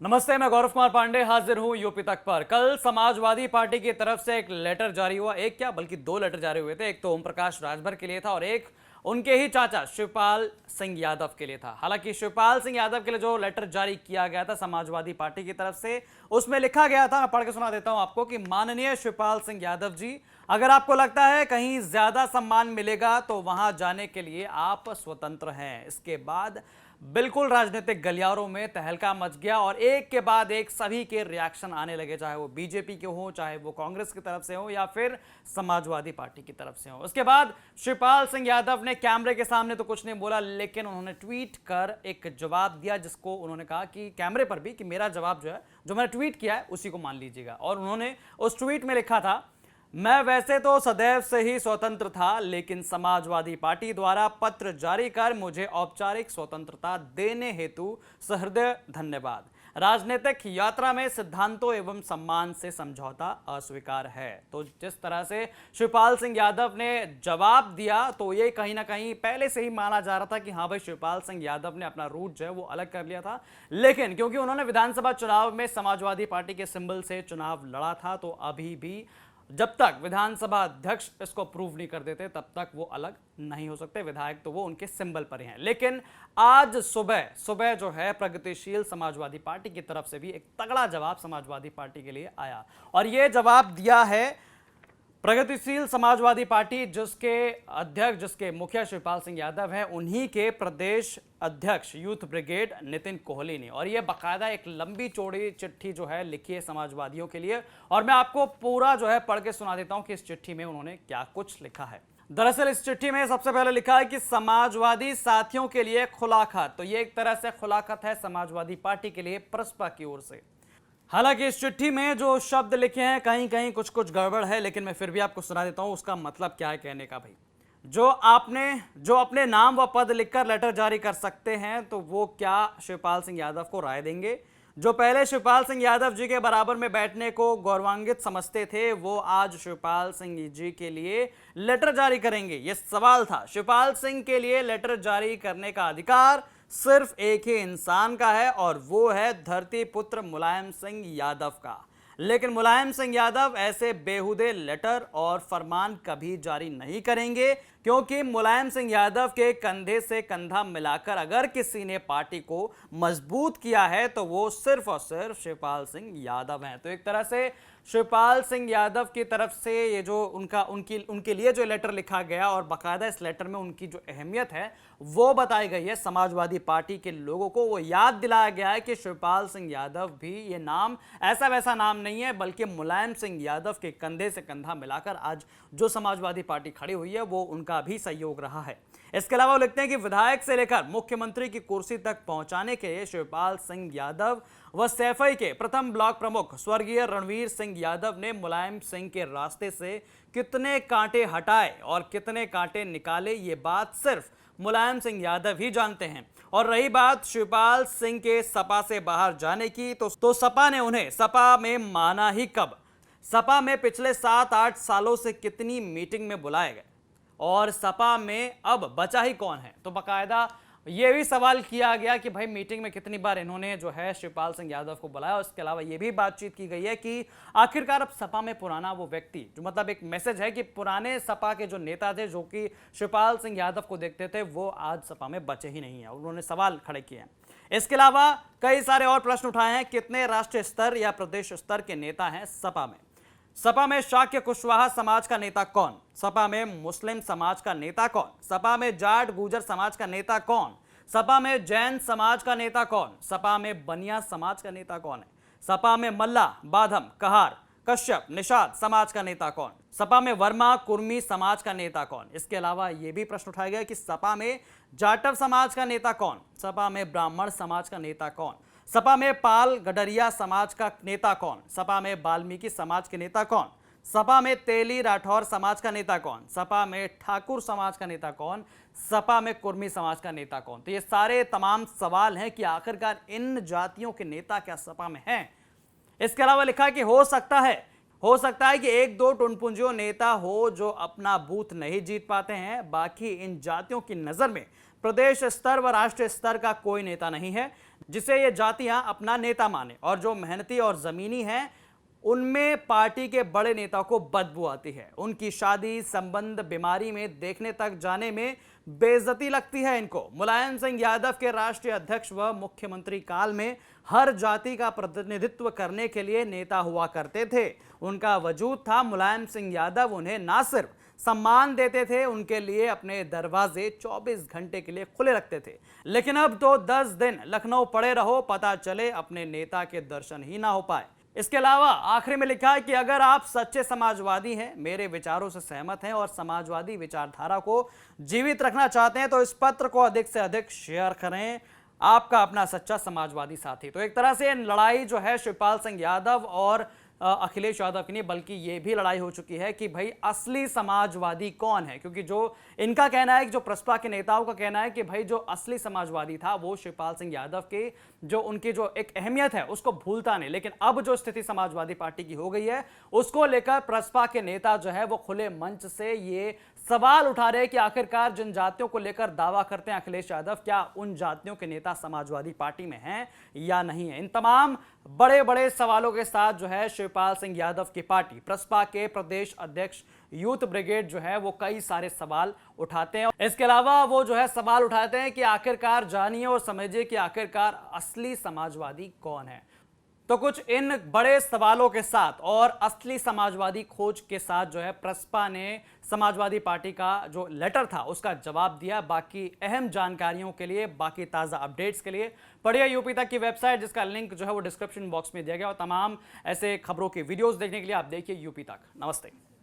नमस्ते, मैं गौरव कुमार पांडे हाजिर हूं यूपी तक पर। कल समाजवादी पार्टी की तरफ से एक लेटर जारी हुआ। एक क्या बल्कि दो लेटर जारी हुए थे। एक तो ओम प्रकाश राजभर के लिए था और एक उनके ही चाचा शिवपाल सिंह यादव के लिए था। हालांकि शिवपाल सिंह यादव के लिए जो लेटर जारी किया गया था समाजवादी पार्टी की तरफ से, उसमें लिखा गया था, मैं पढ़ के सुना देता हूं आपको, कि माननीय शिवपाल सिंह यादव जी, अगर आपको लगता है कहीं ज्यादा सम्मान मिलेगा तो वहां जाने के लिए आप स्वतंत्र हैं। इसके बाद बिल्कुल राजनीतिक गलियारों में तहलका मच गया और एक के बाद एक सभी के रिएक्शन आने लगे, चाहे वो बीजेपी के हो, चाहे वो कांग्रेस की तरफ से हो या फिर समाजवादी पार्टी की तरफ से हो। उसके बाद शिवपाल सिंह यादव ने कैमरे के सामने तो कुछ नहीं बोला, लेकिन उन्होंने ट्वीट कर एक जवाब दिया, जिसको उन्होंने कहा कि कैमरे पर भी कि मेरा जवाब जो है, जो मैंने ट्वीट किया है उसी को मान लीजिएगा। और उन्होंने उस ट्वीट में लिखा था, मैं वैसे तो सदैव से ही स्वतंत्र था, लेकिन समाजवादी पार्टी द्वारा पत्र जारी कर मुझे औपचारिक स्वतंत्रता देने हेतु सहृदय धन्यवाद। राजनीतिक यात्रा में सिद्धांतों एवं सम्मान से समझौता अस्वीकार है। तो जिस तरह से शिवपाल सिंह यादव ने जवाब दिया, तो ये कहीं ना कहीं पहले से ही माना जा रहा था कि हाँ भाई, शिवपाल सिंह यादव ने अपना रूट जो है वो अलग कर लिया था। लेकिन क्योंकि उन्होंने विधानसभा चुनाव में समाजवादी पार्टी के सिंबल से चुनाव लड़ा था, तो अभी भी जब तक विधानसभा अध्यक्ष इसको प्रूव नहीं कर देते तब तक वो अलग नहीं हो सकते। विधायक तो वो उनके सिंबल पर ही हैं। लेकिन आज सुबह सुबह जो है, प्रगतिशील समाजवादी पार्टी की तरफ से भी एक तगड़ा जवाब समाजवादी पार्टी के लिए आया और ये जवाब दिया है प्रगतिशील समाजवादी पार्टी, जिसके अध्यक्ष, जिसके मुखिया शिवपाल सिंह यादव हैं, उन्हीं के प्रदेश अध्यक्ष यूथ ब्रिगेड नितिन कोहली ने। और ये बाकायदा एक लंबी चौड़ी चिट्ठी जो है लिखी है समाजवादियों के लिए, और मैं आपको पूरा जो है पढ़ के सुना देता हूं कि इस चिट्ठी में उन्होंने क्या कुछ लिखा है। दरअसल इस चिट्ठी में सबसे पहले लिखा है कि समाजवादी साथियों के लिए खुला खत। तो ये एक तरह से खुला खत है समाजवादी पार्टी के लिए प्रसपा की ओर से। हालांकि इस चिट्ठी में जो शब्द लिखे हैं कहीं कहीं कुछ कुछ गड़बड़ है, लेकिन मैं फिर भी आपको सुना देता हूं उसका मतलब क्या है कहने का। भाई, जो अपने नाम व पद लिखकर लेटर जारी कर सकते हैं, तो वो क्या शिवपाल सिंह यादव को राय देंगे? जो पहले शिवपाल सिंह यादव जी के बराबर में बैठने को गौरवान्वित समझते थे, वो आज शिवपाल सिंह जी के लिए लेटर जारी करेंगे? ये सवाल था। शिवपाल सिंह के लिए लेटर जारी करने का अधिकार सिर्फ एक ही इंसान का है, और वो है धरती पुत्र मुलायम सिंह यादव का। लेकिन मुलायम सिंह यादव ऐसे बेहुदे लेटर और फरमान कभी जारी नहीं करेंगे, क्योंकि मुलायम सिंह यादव के कंधे से कंधा मिलाकर अगर किसी ने पार्टी को मजबूत किया है, तो वो सिर्फ और सिर्फ शिवपाल सिंह यादव हैं। तो एक तरह से शिवपाल सिंह यादव की तरफ से ये जो उनके लिए जो लेटर लिखा गया, और बाकायदा इस लेटर में उनकी जो अहमियत है वो बताई गई है। समाजवादी पार्टी के लोगों को वो याद दिलाया गया है कि शिवपाल सिंह यादव भी ये नाम ऐसा वैसा नाम नहीं है, बल्कि मुलायम सिंह यादव के कंधे से कंधा मिलाकर आज जो समाजवादी पार्टी खड़ी हुई है वो उनका भी सहयोग रहा है। इसके अलावा वो लिखते हैं कि विधायक से लेकर मुख्यमंत्री की कुर्सी तक पहुंचाने के लिए शिवपाल सिंह यादव व सैफई के प्रथम ब्लॉक प्रमुख स्वर्गीय रणवीर सिंह यादव ने मुलायम सिंह के रास्ते से कितने कांटे हटाए और कितने कांटे निकाले, ये बात सिर्फ मुलायम सिंह यादव ही जानते हैं। और रही बात शिवपाल सिंह के सपा से बाहर जाने की, तो सपा ने उन्हें सपा में माना ही कब? सपा में पिछले 7-8 सालों से कितनी मीटिंग में बुलाए गए, और सपा में अब बचा ही कौन है? तो बाकायदा ये भी सवाल किया गया कि भाई मीटिंग में कितनी बार इन्होंने जो है शिवपाल सिंह यादव को बुलाया। उसके अलावा ये भी बातचीत की गई है कि आखिरकार अब सपा में पुराना वो व्यक्ति, जो मतलब एक मैसेज है कि पुराने सपा के जो नेता थे, जो कि शिवपाल सिंह यादव को देखते थे, वो आज सपा में बचे ही नहीं है। उन्होंने सवाल खड़े किए हैं। इसके अलावा कई सारे और प्रश्न उठाए हैं। कितने राष्ट्रीय स्तर या प्रदेश स्तर के नेता हैं सपा में? सपा में शाक्य कुशवाहा समाज का नेता कौन? सपा में मुस्लिम समाज का नेता कौन? सपा में जाट गुर्जर समाज का नेता कौन? सपा में जैन समाज का नेता कौन? सपा में बनिया समाज का नेता कौन है? सपा में मल्ला, बाधम, कहार, कश्यप, निषाद समाज का नेता कौन? सपा में वर्मा, कुर्मी समाज का नेता कौन? इसके अलावा यह भी प्रश्न उठाया गया कि सपा में जाटव समाज का नेता कौन? सपा में ब्राह्मण समाज का नेता कौन? सपा में पाल गडरिया समाज का नेता कौन? सपा में वाल्मीकि समाज के नेता कौन? सपा में तेली राठौर समाज का नेता कौन? सपा में ठाकुर समाज का नेता कौन? सपा में कुर्मी समाज का नेता कौन? तो ये सारे तमाम सवाल हैं कि आखिरकार इन जातियों के नेता क्या सपा में हैं। इसके अलावा लिखा कि हो सकता है कि एक दो टुनपुंजियों नेता हो जो अपना बूथ नहीं जीत पाते हैं। बाकी इन जातियों की नजर में प्रदेश स्तर व राष्ट्रीय स्तर का कोई नेता नहीं है। जिसे ये जातियां अपना नेता माने, और जो मेहनती और जमीनी हैं उनमें पार्टी के बड़े नेता को बदबू आती है। उनकी शादी, संबंध, बीमारी में देखने तक जाने में बेइज्जती लगती है इनको। मुलायम सिंह यादव के राष्ट्रीय अध्यक्ष व मुख्यमंत्री काल में हर जाति का प्रतिनिधित्व करने के लिए नेता हुआ करते थे। उनका वजूद था। मुलायम सिंह यादव उन्हें ना सिर्फ सम्मान देते थे, उनके लिए अपने दरवाजे 24 घंटे के लिए खुले रखते थे। लेकिन अब तो 10 दिन लखनऊ पड़े रहो, पता चले अपने नेता के दर्शन ही ना हो पाए। इसके अलावा आखिरी में लिखा है कि अगर आप सच्चे समाजवादी हैं, मेरे विचारों से सहमत हैं और समाजवादी विचारधारा को जीवित रखना चाहते हैं, तो इस पत्र को अधिक से अधिक शेयर करें। आपका अपना सच्चा समाजवादी साथी। तो एक तरह से लड़ाई जो है शिवपाल सिंह यादव और अखिलेश यादव की नहीं, बल्कि ये भी लड़ाई हो चुकी है कि भाई असली समाजवादी कौन है। क्योंकि जो इनका कहना है कि जो प्रसपा के नेताओं का कहना है कि भाई जो असली समाजवादी था वो शिवपाल सिंह यादव के जो उनकी जो एक अहमियत है उसको भूलता नहीं। लेकिन अब जो स्थिति समाजवादी पार्टी की हो गई है उसको लेकर प्रसपा के नेता जो है वो खुले मंच से ये सवाल उठा रहे हैं कि आखिरकार जिन जातियों को लेकर दावा करते हैं अखिलेश यादव, क्या उन जातियों के नेता समाजवादी पार्टी में हैं या नहीं है। इन तमाम बड़े बड़े सवालों के साथ जो है शिवपाल सिंह यादव की पार्टी प्रसपा के प्रदेश अध्यक्ष यूथ ब्रिगेड जो है वो कई सारे सवाल उठाते हैं। इसके अलावा वो जो है सवाल उठाते हैं कि आखिरकार जानिए और समझिए कि आखिरकार असली समाजवादी कौन है। तो कुछ इन बड़े सवालों के साथ और असली समाजवादी खोज के साथ जो है प्रसपा ने समाजवादी पार्टी का जो लेटर था उसका जवाब दिया। बाकी अहम जानकारियों के लिए, बाकी ताज़ा अपडेट्स के लिए पढ़िए यूपी तक की वेबसाइट, जिसका लिंक जो है वो डिस्क्रिप्शन बॉक्स में दिया गया। और तमाम ऐसे खबरों की वीडियोस देखने के लिए आप देखिए यूपी तक। नमस्ते।